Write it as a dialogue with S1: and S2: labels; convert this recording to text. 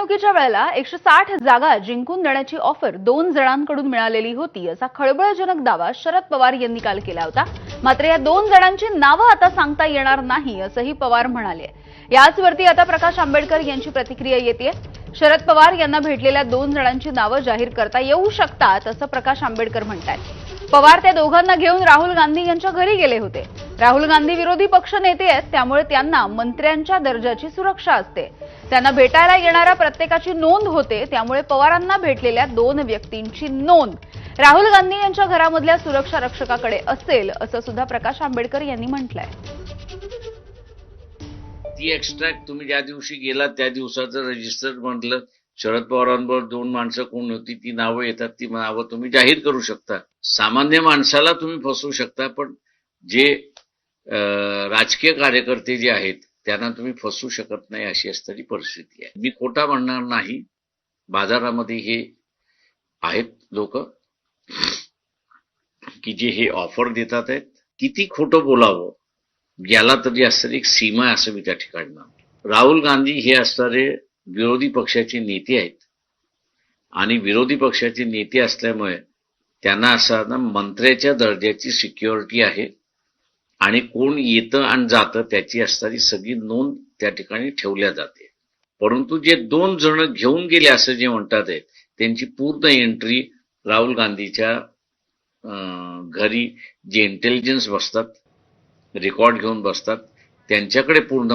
S1: निवडणुकीच्या वेळेला 160 जागा जिंकून देण्याची ऑफर 2 जणांकडून मिळालेली होती असा खळबळजनक दावा शरद पवार यांनी काल केला होता। मात्र या 2 जणांची नावं आता सांगता येणार नाही असंही पवार म्हणाले। याचवरती आता प्रकाश आंबेडकर यांची प्रतिक्रिया येते। शरद पवार यांना भेटलेल्या 2 जणांची नावं जाहीर करता येऊ शकतात असं प्रकाश आंबेडकर म्हणतात। पवार त्या दोघांना घेऊन राहुल गांधी यांच्या घरी गेले होते। राहुल गांधी विरोधी पक्ष नेते आहेत, त्यामुळे त्यांना मंत्र्यांच्या दर्जाची सुरक्षा असते। त्यांना भेटायला येणाऱ्या प्रत्येकाची नोंद होते, त्यामुळे पवारांना भेटलेल्या 2 व्यक्तींची नोंद राहुल गांधी यांच्या घरामधल्या सुरक्षा रक्षकाकडे असेल असं सुद्धा प्रकाश आंबेडकर यांनी म्हटलंय।
S2: ती एक्स्ट्रॅक्ट तुम्ही ज्या दिवशी गेला त्या दिवसाचं रजिस्टर म्हटलं, शरद पवारांबरोबर 2 माणसं कोण होती ती नावं येतात, ती नावं तुम्ही जाहीर करू शकता। सामान्य माणसाला तुम्ही फसवू शकता, पण जे राजकीय कार्यकर्ते जे आहेत त्यांना तुम्ही फसवू शकत नाही, अशी असणारी परिस्थिती आहे। मी खोटा म्हणणार नाही, बाजारामध्ये हे आहेत लोक की जे हे ऑफर देतात आहेत। किती खोटं बोलावं याला तरी असणारी एक सीमा आहे असं मी त्या ठिकाणी मानतो। राहुल गांधी हे असणारे विरोधी पक्षाचे नेते आहेत आणि विरोधी पक्षाचे नेते असल्यामुळे त्यांना असं मंत्र्याच्या दर्जाची सिक्युरिटी आहे आणि कोण येतं आणि जातं त्याची असणारी सगळी नोंद त्या ठिकाणी ठेवल्या जाते। परंतु जे 2 जण घेऊन गेले असं जे म्हणतात आहेत त्यांची पूर्ण एंट्री राहुल गांधीच्या घरी जे इंटेलिजन्स बसतात, रेकॉर्ड घेऊन बसतात, त्यांच्याकडे पूर्ण